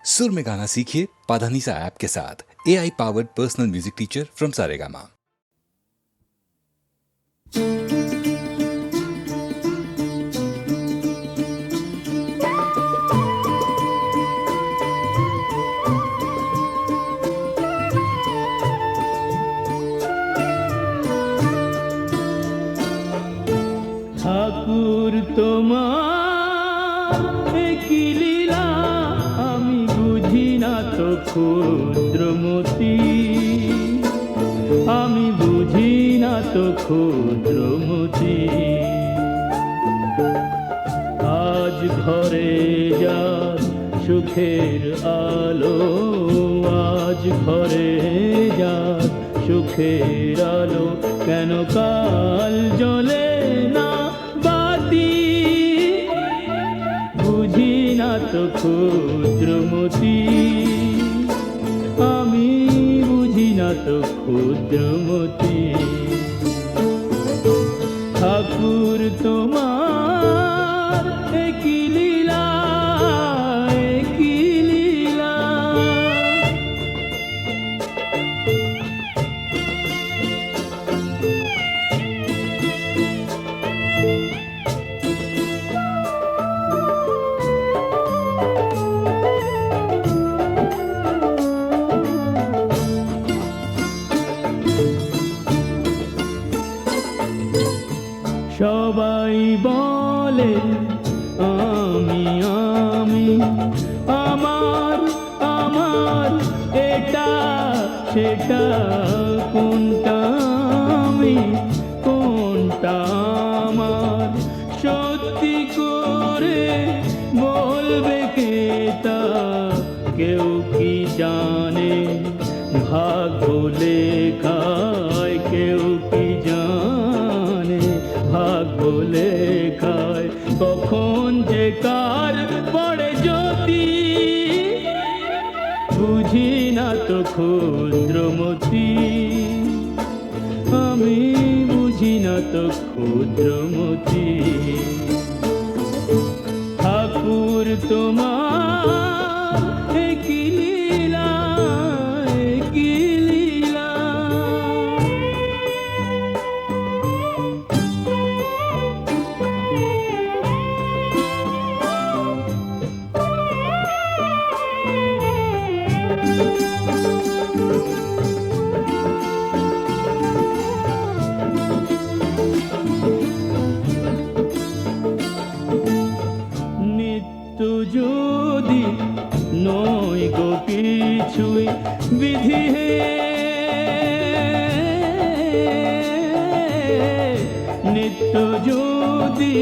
सुर में गाना सीखिए पाधानीसा ऐप के साथ। AI powered personal music teacher from Saregama. ঠাকুর তোমার কি লীলা আমি বুঝি না তো ক্ষুদ্রমতি, আমি বুঝি না তো ক্ষুদ্রমতি। আজ ঘরে যার সুখের আলো, আজ ঘরে যার সুখের আলো, কেন কাল জ্বলে না বাতি? বুঝি না তো ক্ষুদ্রমতি, আমি বুঝি না তো ক্ষুদ্রমতি। ঠাকুর তোমার কি লীলা, কি লীলা। সবাই বলে আমি আমি, আমার আমার, এটা সেটা, কোনটা আমি কোনটা আমার? সত্যি করে বলবে কে তা? কেউ কি জানে ভাগ্য লেখায়? কেউ কি জানে ভাগ্য লেখায় কখন যে কার পড়ে জ্যোতি? বুঝি না তো ক্ষুদ্রমতি, আমি বুঝি না তো ক্ষুদ্রমতি। ঠাকুর তোমার কি লীলা, কি লীলা। নিত্য যদি নয় গো কিছুই বিধি হে, নিত্য যদি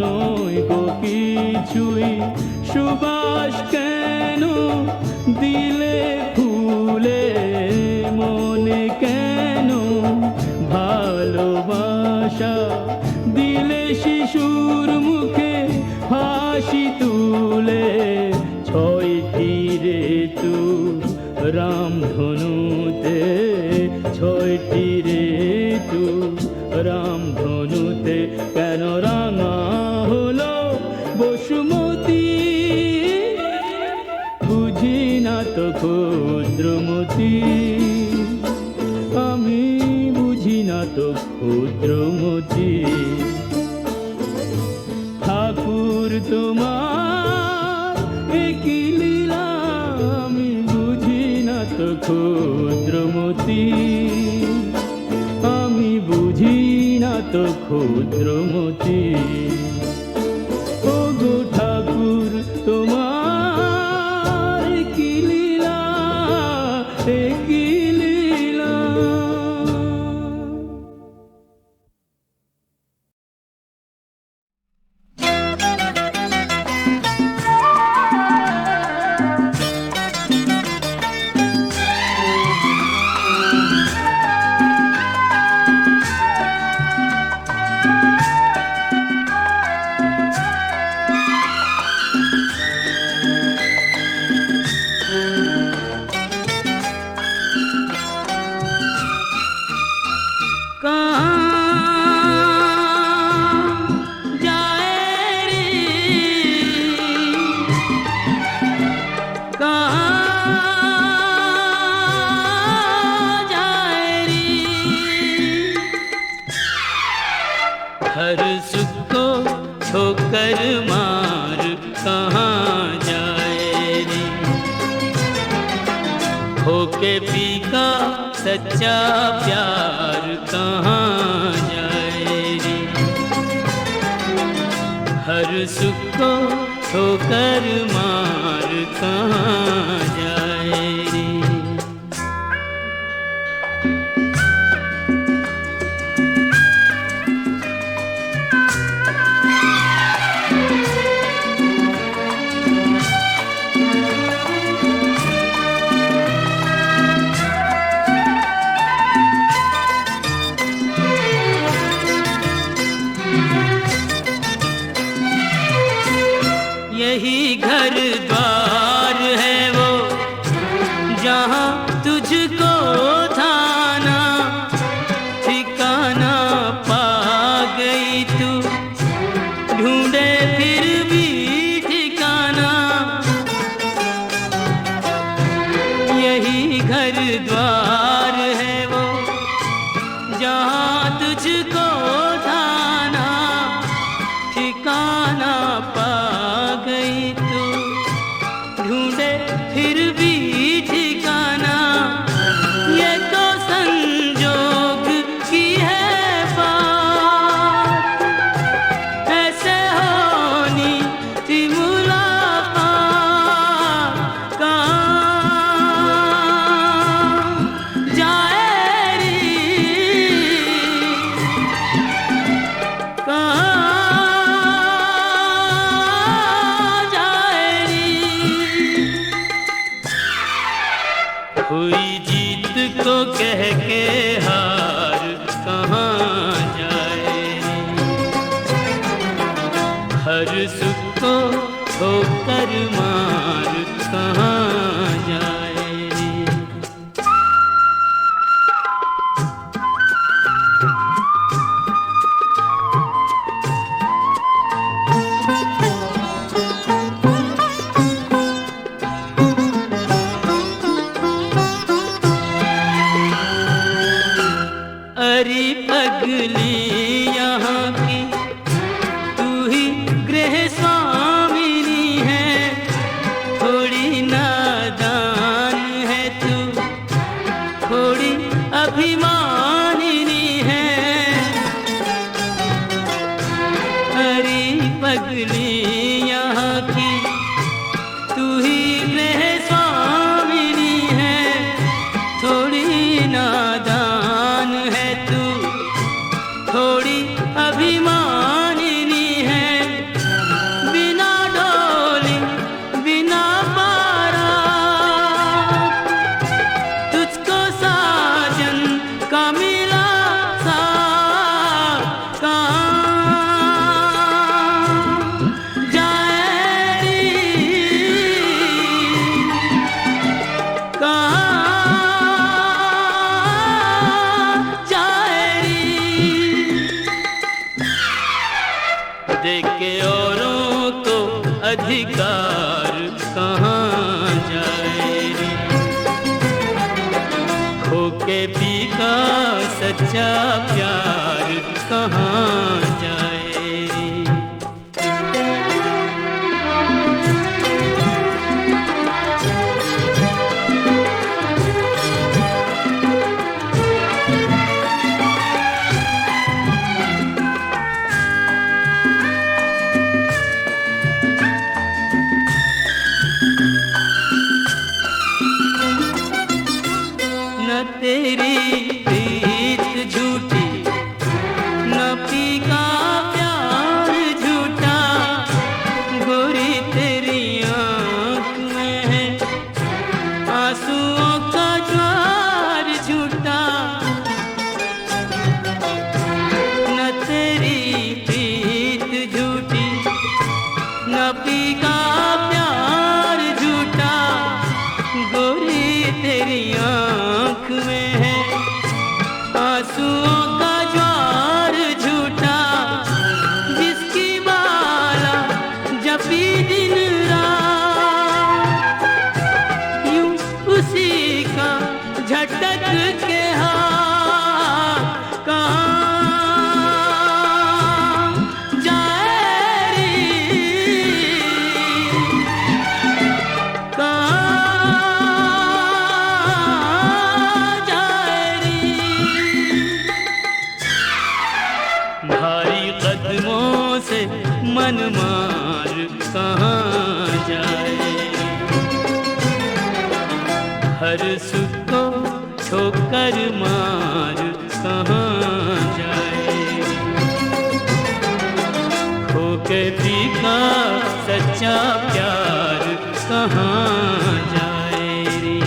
নয় গো কিছুই, সুবাস কেন দিলে ফুলে মনে? কেন ভালোবাসা দিলে শিশুর মুখে হাসি তুলে? ছয়টি ঋতু রামধনুতে, ছয়টি ঋতু রামধনুতে, কেন রাঙা হলো বসুমতী? বুঝি না তো ক্ষুদ্রমতি, আমি বুঝি না তো ক্ষুদ্রমতি। ঠাকুর তোমার কি লীলা, আমি বুঝি না তো ক্ষুদ্রমতি, আমি বুঝি না তো ক্ষুদ্রমতি। ও গো ঠাকুর তোমার কি লীলা, কি লীলা। होके फीका सच्चा प्यार कहाँ जाए रे। हर सुख को ठोकर मार कहाँ जाए रे। यही घर द्वार है वो जहाँ तुझको थाना ठिकाना पा गई तू, ढूंढे फिर भी ठिकाना। यही घर द्वार है वो जहाँ तुझको थाना ठिकाना पा गई तू, ढूंढे फिर भी ठिकाना। ये तो संजोग की है बात, ऐसे होनी थी मुलाकात। कहाँ जाए रे, कहाँ हुई जीत को कह के हार कहाँ जाए। हर सुख को ठोकर मार कहाँ जाए। अरे पगली यहाँ की तू ही गृह स्वामिनी है, थोड़ी नादान है तू, थोड़ी अभिमानिनी है। अरे पगली यहाँ की तू ही गृह स्वामिनी है, थोड़ी नादान है तू, थोड़ी अभिमानिनी है। बिना डोली बिना बारात तुझको साजन का मिला साथ। कहाँ जाए रे, कहाँ देख के औरों को अधिकार कहाँ जाए रे। खो के फीका सच्चा प्यार कहाँ जाए रे। न तेरी प्रीत झूठी, न फीका हर सुख को ठोकर मार कहाँ जाए। खो के भीगा सच्चा प्यार कहाँ जाए रे।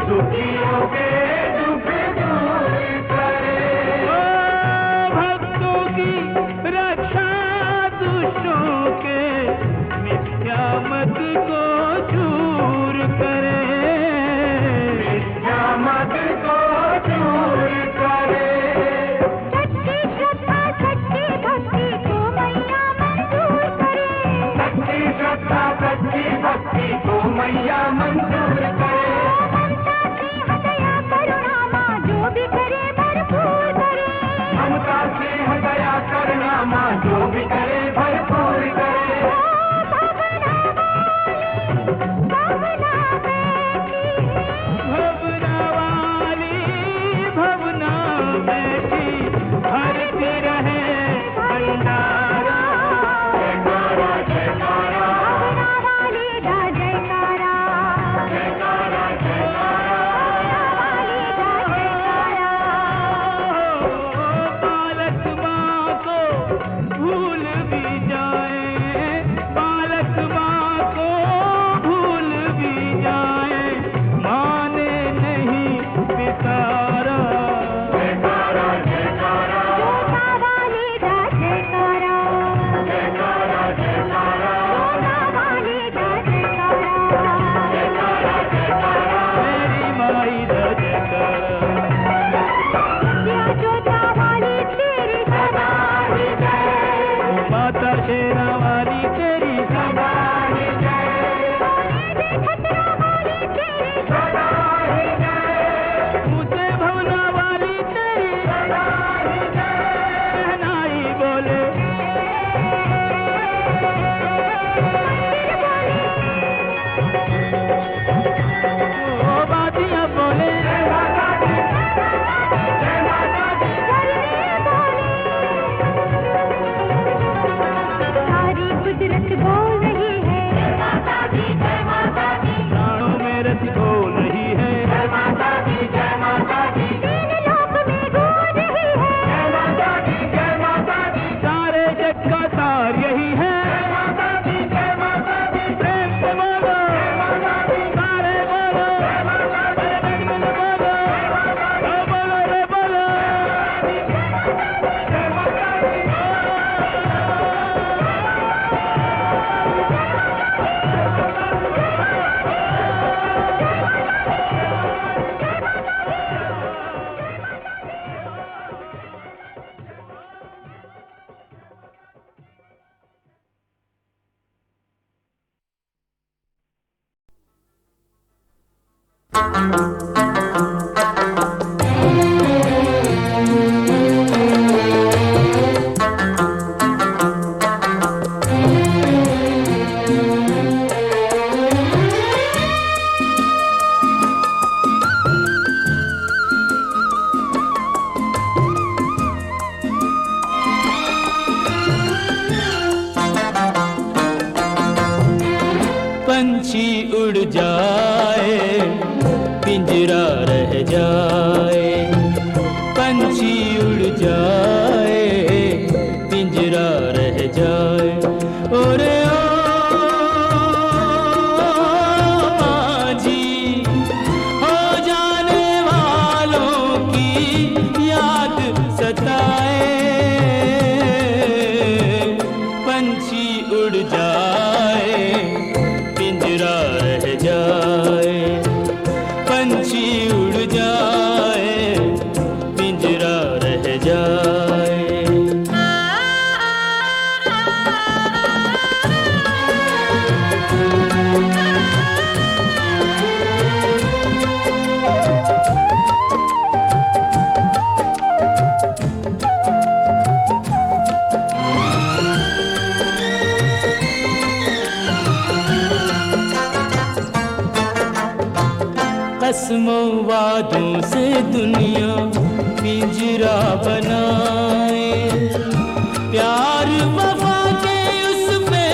दुखियों के दुख दूर करे। ओ भक्तों की रक्षा दुष्टों के मिथ्या मत को दूर करे। मिथ्या मत को दूर करे। सच्ची श्रद्धा सच्ची भक्ति को मैया मंजूर करे। सच्ची श्रद्धा सच्ची भक्ति को मैया मंजूर करे। ममता स्नेह दया करुणा माँ जो भी करे भरपूर करे। ममता स्नेह दया करुणा माँ जो भी करे भरपूर करे। भावना बैठी भवना वाली भवना बैठी भरती रहे भंडारा। जयकारा जयकारा भावना वाली गा जयकारा। जयकारा जयकारा। वाली गा जयकारा। बालक माँ को भूल भी जाए, बालक माँ को भूल भी जाए, माने नहीं पितारा। जयकारा जयकारा जोता वाली गा जयकारा। जयकारा जयकारा। जोता वाली गा जयकारा। जयकारा जयकारा मेरी माई दा जयकारा। या जोता वाली तेरी सदा ही जय। माता शेरा वाली तेरी सदा ही जय। खतरा वाली तेरी सदा ही जय। मुझे भवना वाली तेरी सदा ही जय। शहनाई बोले। ओ बातियाँ बोले। जय माता दी जय माता दी। सारी कुदरत बोल रही है। जय माता दी जय माता दी। प्राणों में रस हो रही है। जय माता दी जय माता दी। तीन लोक में गूंज रही है। जय माता दी जय माता दी। सारे जग का सार यही है। जय माता दी जय माता दी। प्रेम से बोलो जय माता दी सारे बोलो। जय माता दी। अरे बिन बिन बोलो। ओ बोलो रे बोलो। जय माता दी। पंछी उड़ जाए पिंजरा रह जाए। पंछी उड़ जाए पिंजरा रह जाए। ओरे ओ माझी हो जाने वालों की याद सताए। पंछी उड़ जाए पिंजरा रह जाए। पंछी उड़ जाए पिंजरा रह जाए। कसमों वादों से दुनिया पिंजरा बनाए। प्यार वफा के उस पे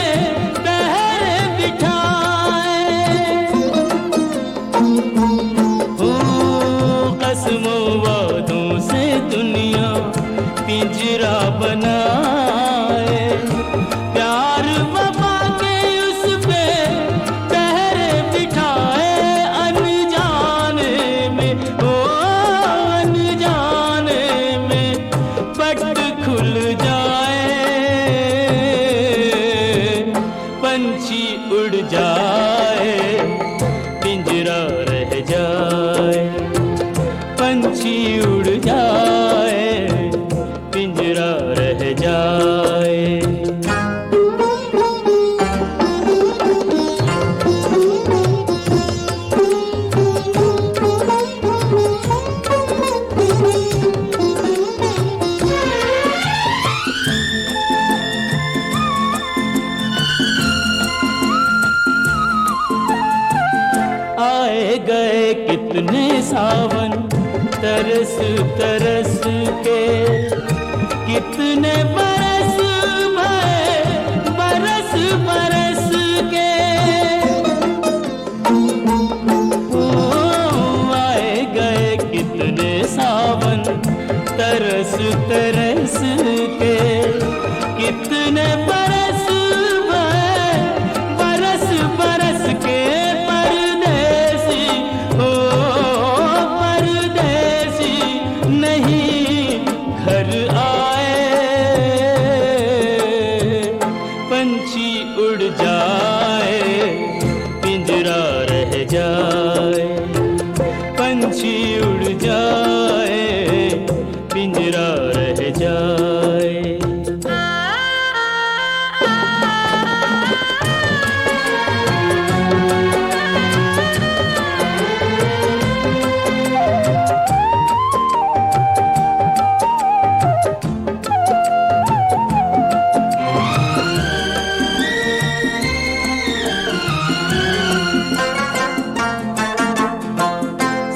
पहरे बिठाए। ओ कसमों वादों से दुनिया पिंजरा बनाए। प्यार वफा के उस पे पहरे बिठाए। अनजाने पंछी उड़ जाए पिंजरा रह जाए। आए गए कितने सावन तरस तरस के, कितने बरस भरे बरस बरस के। ओ आए गए कितने सावन तरस तरस के, कितने बरस भरे बरस बरस के। परदेसी हो परदेसी नहीं घर आए, पंछी उड़ जाए पिंजरा रह जाए, पंछी उड़ जाए पिंजरा रह जाए।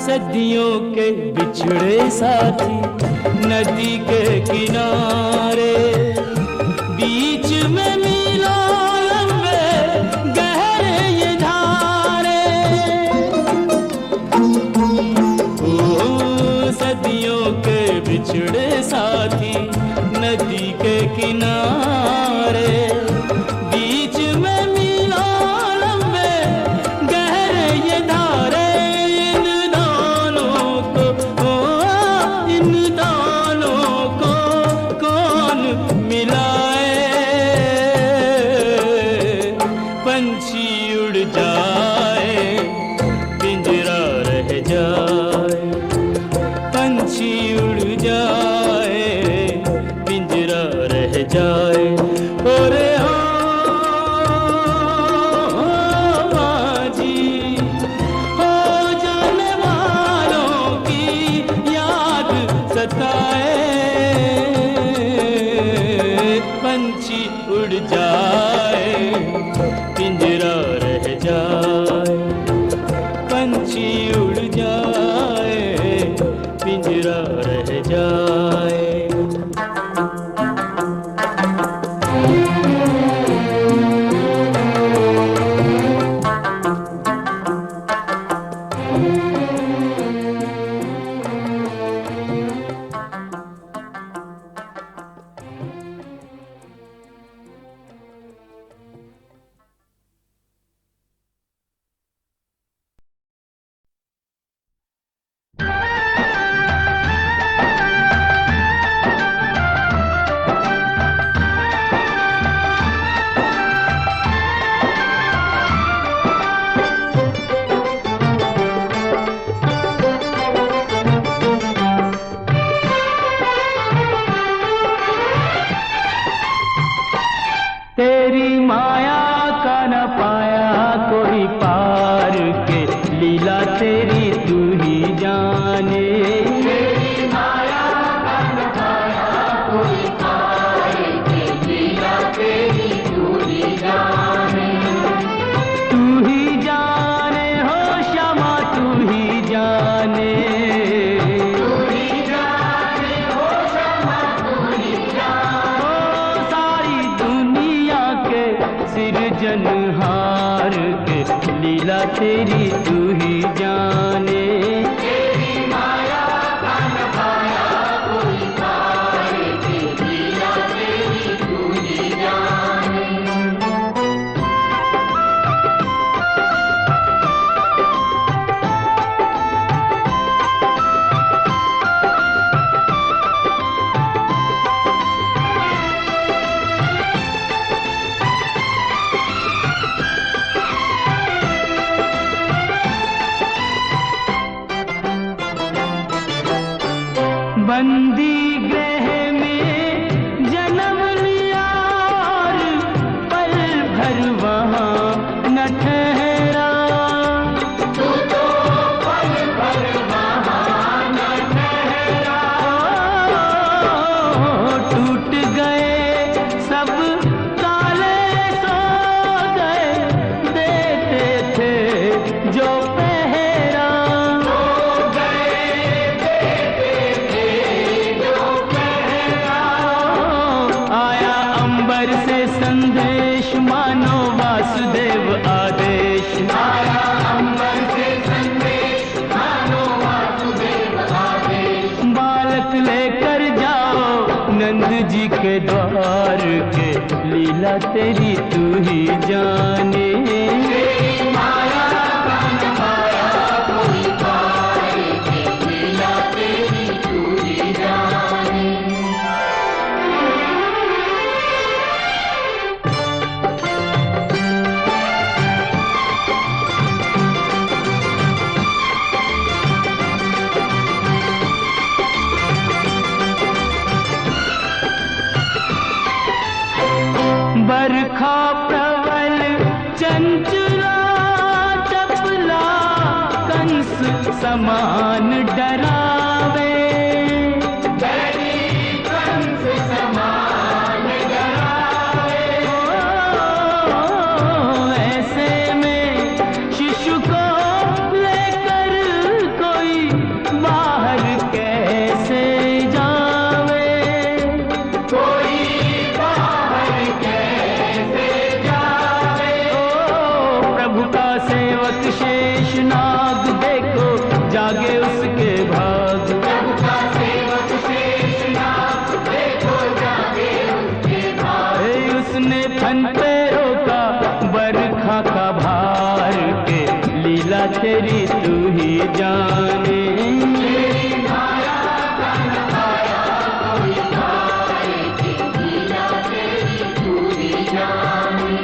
सदियों के बिछड़े साथी नदी के किनारे, बीच में मीलों लंबे गहरे ये धारे। ओ सदियों के बिछड़े साथी नदी के किनारे, बीच में मीलों लंबे गहरे ये धारे। इन दोनों को कौन मिलाए, पंछी उड़ जाए पिंजरा रह जाए, पंछी उड़ जाए पिंजरा रह जाए। ओरे बाजी हो जाने वालों की याद सताए, पंछी उड़ जाए पिंजरा रह जाए, पंछी उड़ जाए पिंजरा रह जाए। तेरी माया का न पाया कोई पार के, लीला तेरी तू ही जाने। तेरी माया का न पाया कोई पार के, लीला तेरी तू ही जाने। तू ही जाने हो श्यामा तू ही जाने, तू ही जाने हो श्यामा तू ही जाने। ओ सारी दुनिया के सिरजनहार के, लीला तेरी तू ही जाने। तेरी माया का न पाया कोई पार के, लीला तेरी तू ही जाने। बंदी गृह में जन्म लिया और पल भर वहाँ न ठहरा। तू तो पल भर वहाँ न ठहरा। टूट गए सब ताले, सो गए देते थे जो पहरा। सो गए देते थे जो पहरा। आया अंबर से संदेश, मानो वासुदेव आदेश। आया अंबर से संदेश, मानो वासुदेव आदेश। बालक लेकर जाओ नंद जी के द्वार के, लीला तेरी तू ही जाने। तेरी माया का न पाया कोई पाए, लीला तेरी तू ही जाने। बरखा प्रबल चंचला चपला, कंस समान डरावे। डरी कंस समान डरावे। ऐसे में शिशु को लेकर कोई बाहर कैसे जावे। कोई बाहर कैसे जावे। प्रभु का सेवक शेषनाग, देखो जागे उसके भाग। प्रभु का सेवक शेषनाग, देखो जागे उसके भाग। उसने फन पे रोका बरखा का भार के, लीला तेरी तू ही जाने। तेरी माया का न पाया कोई पाए, लीला तेरी तू ही जाने।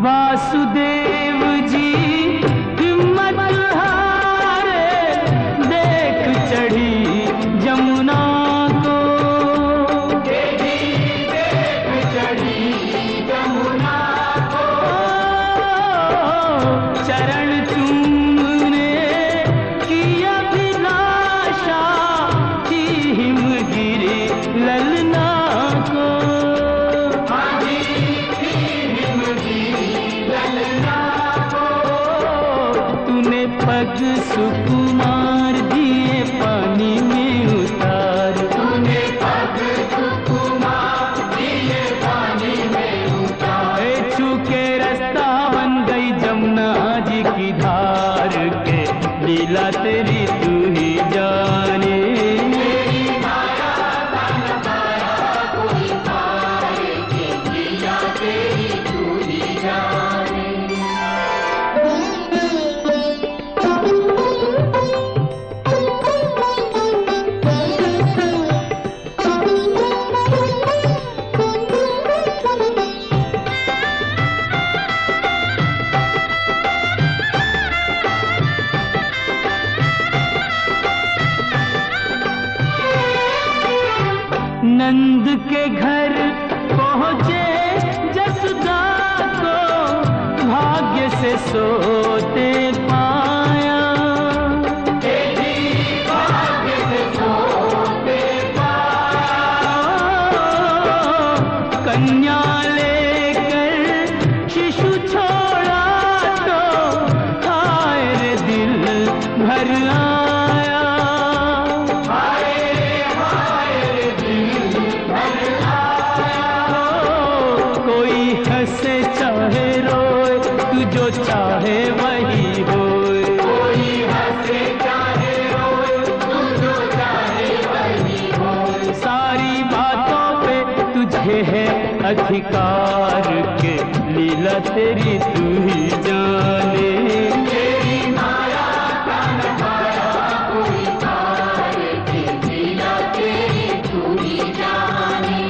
वासुदेव जी हिम्मत हारे, देख चढ़ी जमुना को। तेरी देख चढ़ी जमुना को। चरण चूमने की अभिलाषा थी हिमगिरी ललना को। हाजी थी हिमगिरी ललना को। तूने पग सुकुमार दिए पानी में उतार। तूने पग सुकुमार दिए पानी में उतार। छू के रास्ता बन गई जमुना जी की धार के, लीला तेरी तू ही जाने। तेरी माया का न पाया कोई पाए, लीला तेरी तू ही जाने। नंद के घर पहुँचे जसुदा को, भाग्य से सोते पाया। तेरी भाग्य से सोते पाया। कन्या लेकर शिशु छोड़ा तो, हाय रे दिल भर आया। हाय हाय रे दिल भर आया। कोई हंसे चाहे रोए, तू जो चाहे वही होए। कोई हंसे चाहे रोए, तू जो चाहे वही हो। सारी बातों पे तुझे है अधिकार के लीला तेरी तू ही जाने। तेरी माया का न पाया कोई पार के लीला तेरी तू ही जाने।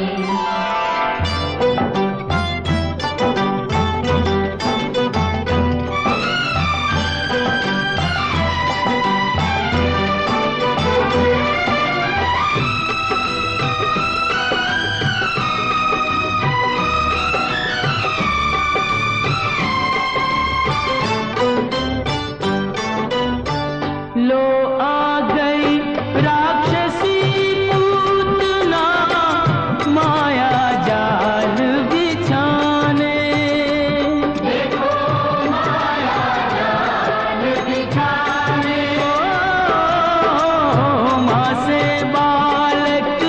लो आ गई राक्षसी पूतना माया जाल बिछाने। देखो माया जाल बिछाने। माँ से बालक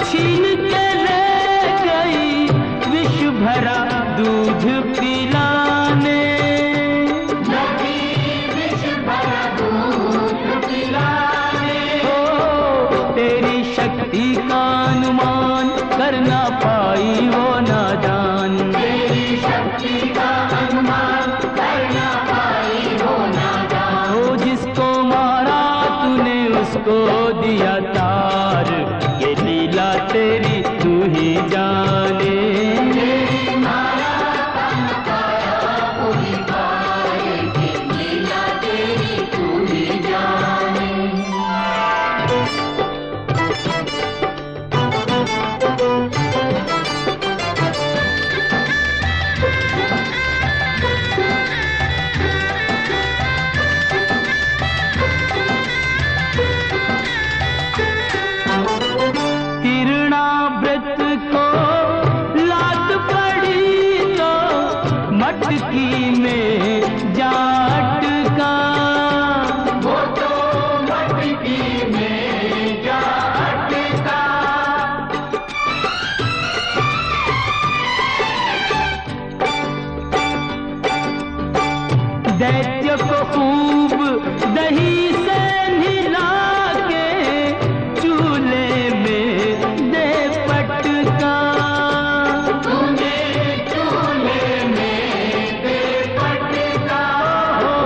छीन के ले गई विष भरा दूध पिलाने। नदी विष भरा दूध पिलाने। तेरी शक्ति का अनुमान कर ना पाई वो नादान। तेरी शक्ति का अनुमान करना पाई हो नादान। ओ जिसको मारा तूने उसको दिया तार, ये लीला तेरी तू ही जाने। तेरी माया का न पाया कोई पार के लीला तेरी तू ही जाने। हिरणाव्रत को लात पड़ी तो मटकी में जा अटका। वो तो मटकी में जा अटका। दैत्य को खूब दही से नहला के चूल्हे में दे पटका। तूने चूल्हे में दे पटका।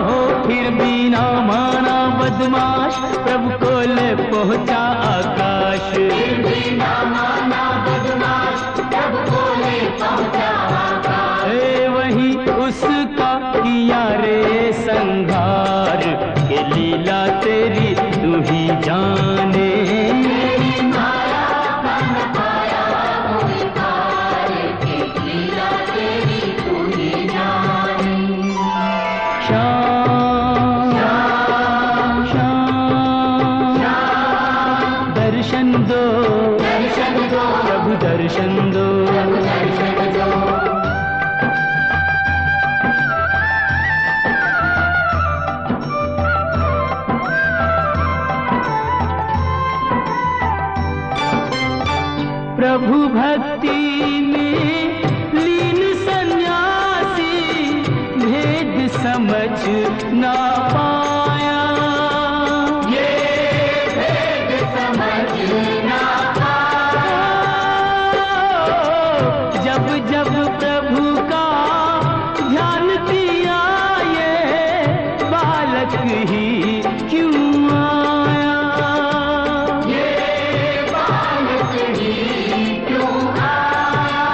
हो फिर भी ना माना बदमाश, प्रभु को ले पहुंचा आकाश। फिर भी ना माना बदमाश, जब बोले पहुंचा आकाश। वही उसका किया रे संघार, के लीला तेरी तू ही जाने। तेरी माया का न पाया कोई पार के लीला तेरी तू ही जाने। श्याम श्याम दर्शन दो, दर्शन दो प्रभु दर्शन दो। दर्शन दो। प्रभु भक्ति में लीन सन्यासी भेद समझ ना पाया। ये भेद समझ ना पाया। जब जब प्रभु का ध्यान किया ये बालक ही क्यों आया। ये बालक ही क्यों आया।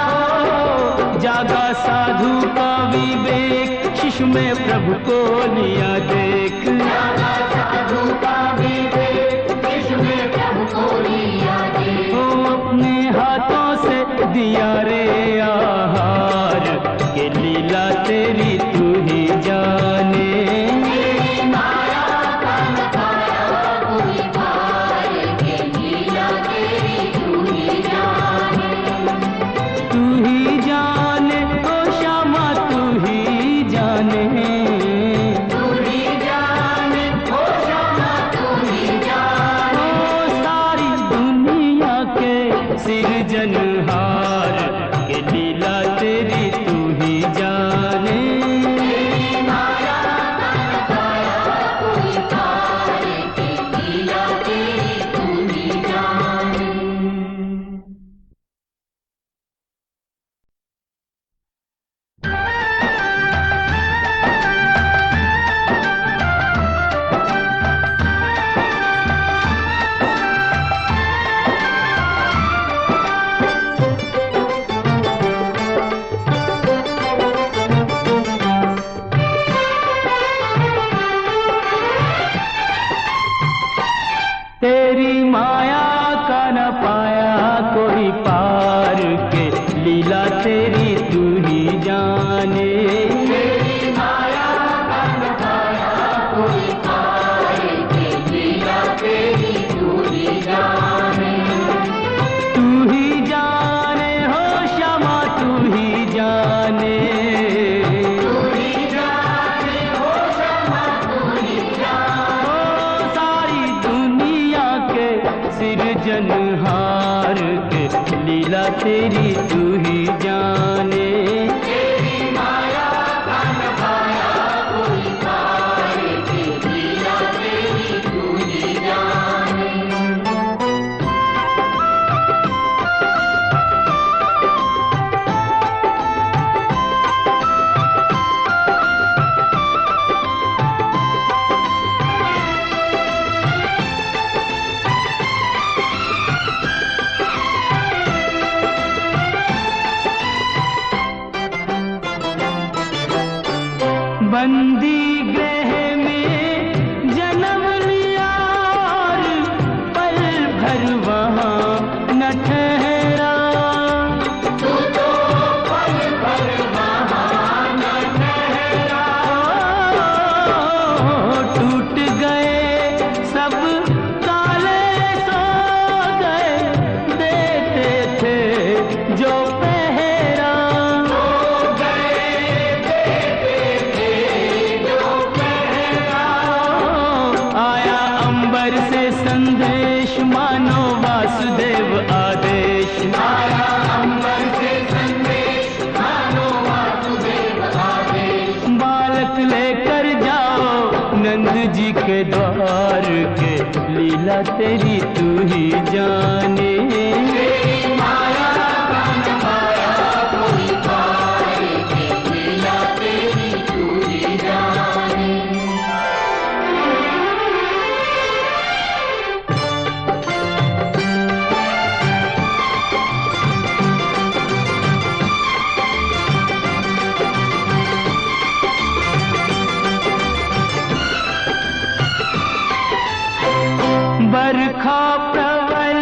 जागा साधु का विवेक, शिशु में प्रभु को लिया देख। जागा साधु का विवेक, इसमें प्रभु को लिया दे। वो अपने हाथों से दिया रे आहार, के लीला तेरी तू ही जाने। तेरी माया का न पाया कोई पार के लीला तेरी तू ही जाने। तू ही जाने ओ श्यामा तू ही जाने। तू ही जाने ओ श्यामा तू ही जाने। ओ सारी दुनिया के सिरजनहार, के लीला तेरी तू ही जाने। तेरी माया का न पाया कोई पाए कि लीला तेरी तू ही जाने। बंदी गृह में जन्म लिया और पल भर वहाँ न ठहरा। तू तो पल भर वहाँ न ठहरा। टूट गए सब ताले सो गए, देते थे जो पहरा। आया अंबर से संदेश मानो वासुदेव आदेश। आया अंबर से संदेश मानो वासुदेव आदेश। बालक लेकर जाओ नंद जी के द्वार के, लीला तेरी तू ही जाने। तेरी माया का न पाया कोई पाए कि लीला तेरी तू ही जाने। बरखा प्रबल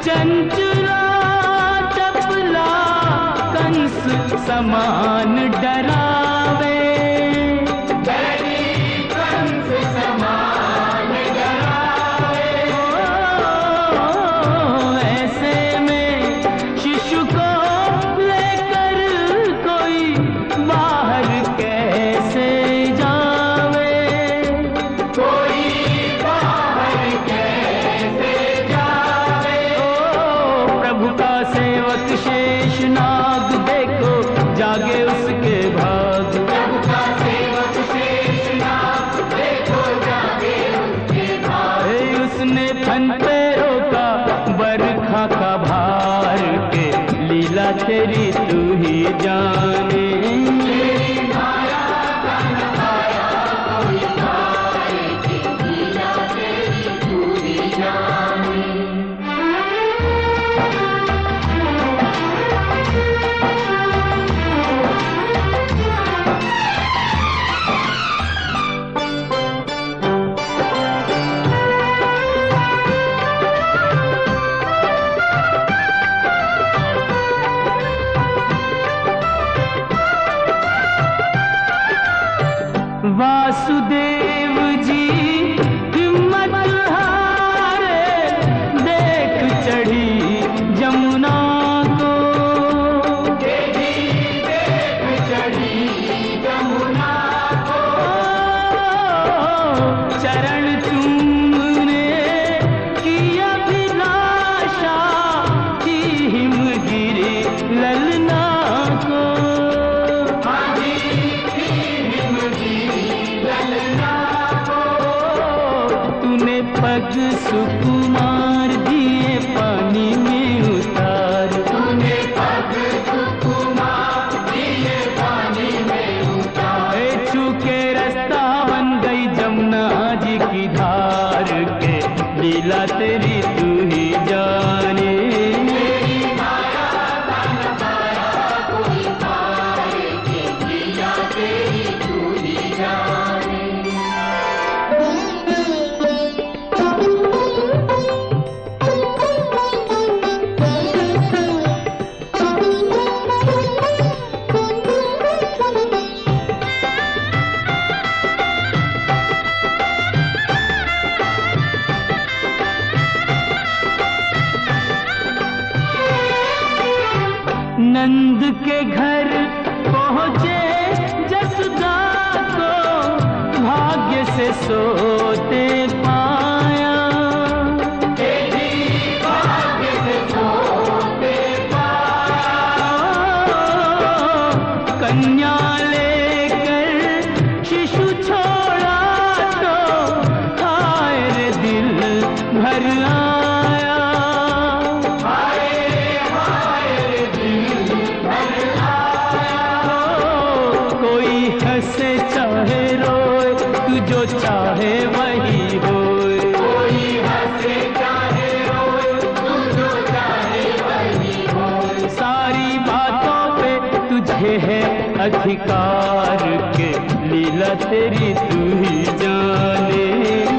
चंचला चपला कंस समान डरावे। कंस समान डरावे। ऐसे में शिशु को लेकर कोई बाहर कैसे जावे। कोई बाहर कैसे जावे। प्रभु का सेवक शेष नाग देखो जागे उसके भाग। प्रभु का सेवक शेषनाग देखो जागे उसके भाग। उसने फन पे रोका बरखा का भार के, लीला तेरी तू ही जाने। तेरी माया का न पाया कोई पाए कि लीला तेरी तू ही जाने। वासुदेव जी हिम्मत हारे, देख चढ़ी जमुना को। देख चढ़ी जमुना को। चरण चूमने की अभिलाषा की हिमगिरी ललना को। तूने पग सुकुमार दिए पानी में उतार। तूने पग सुकुमार दिए पानी में उतार। छू के रास्ता बन गई जमुना जी की धार के, लीला तेरी तू ही जाने। तेरी माया का न पाया कोई पाए कि लीला तेरी तू ही जाने। नंद के घर पहुँचे जसुदा को, भाग्य से सोते पाया। भाग्य से सोते पाया। कन्या लेकर शिशु छोड़ा तो हाय रे दिल भर आया, हाय रे दिल भर आया। कोई हंसे चाहे रोए तू जो चाहे वही होए, कोई हंसे चाहे रोए तू जो चाहे वही होए। सारी बातों पे तुझे है अधिकार के लीला तेरी तू ही जाने।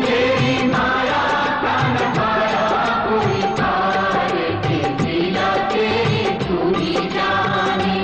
तेरी माया का न पाया कोई पार के लीला तेरी तू ही जाने।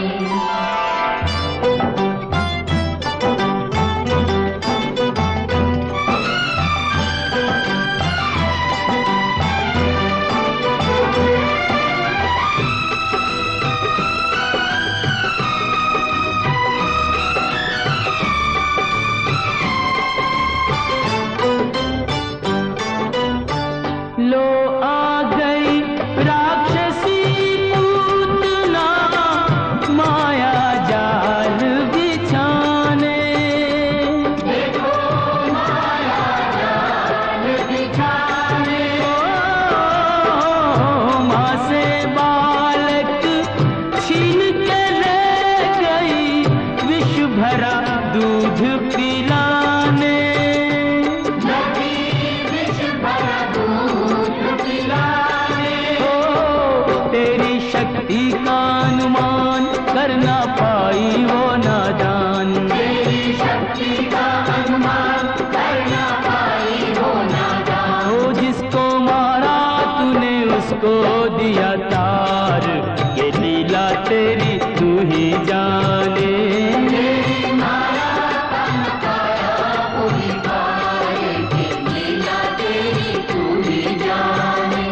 लो आ गई राक्षसी पूतना माया जाल बिछाने, देखो माया जाल बिछाने। माँ से बालक छीन के ले गई विष भरा दूध पिलाने, तेरी शक्ति का अनुमान कर ना पाई वो नादान, तेरी शक्ति का अनुमान कर ना पाई वो नादान। ओ जिसको मारा तूने उसको दिया तार, ये लीला तेरी तू ही जाने। तेरी माया का न पाया कोई पार के लीला तेरी तू ही जाने।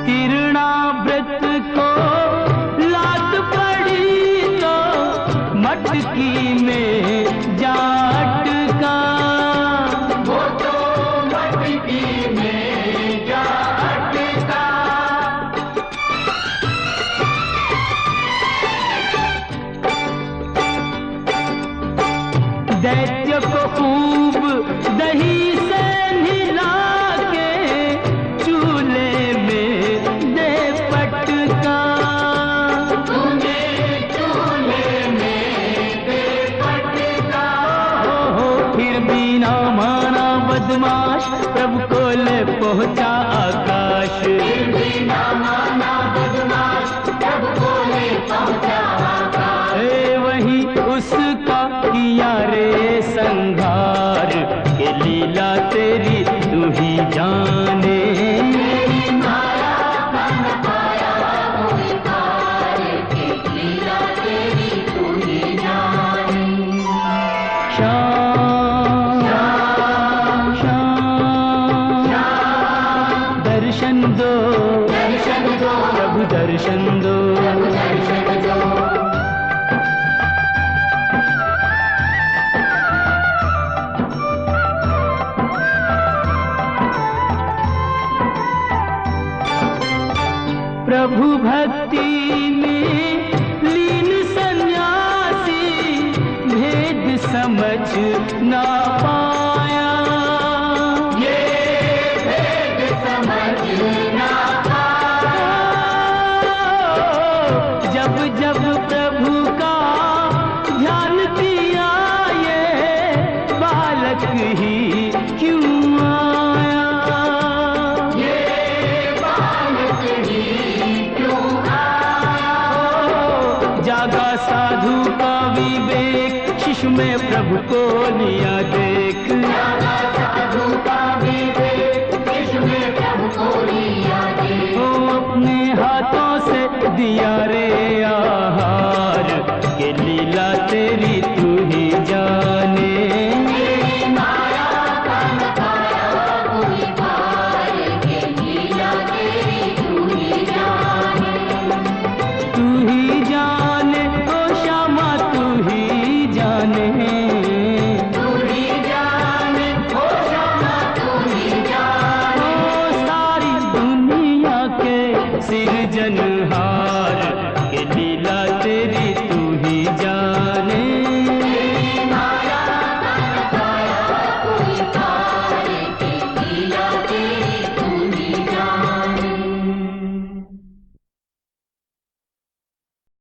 तिरणाव्रत को लात पड़ी तो मटकी में जा अटका, वो तो मटकी में जा अटका। दैत्य को खूब दही से नहला के चूल्हे में दे पटका, तूने चूल्हे में दे पटका। हो फिर भी ना माना बदमाश प्रभु को ले पहुंचा आकाश, फिर भी ना माना बदमाश प्रभु को ले पहुंचा आकाश। वही उसका किया रे संघार, के लीला तेरी तू ही जाने। तेरी माया का न पाया कोई पार के लीला तेरी तू ही जाने। श्याम श्याम श्याम दर्शन दो, दर्शन दो प्रभु दर्शन दो, दर्शन दो। प्रभु भक्ति में लीन सन्यासी भेद समझ ना पाया, ये भेद समझ ना पाया। जब जब प्रभु का ध्यान दिया ये बालक ही क्यों आया, ये बालक ही क्यों आया। जागा साधु का विवेक शिशु में प्रभु को लिया देख, जागा साधु का विवेक शिशु में प्रभु को लिया देख। अपने हाथों से दिया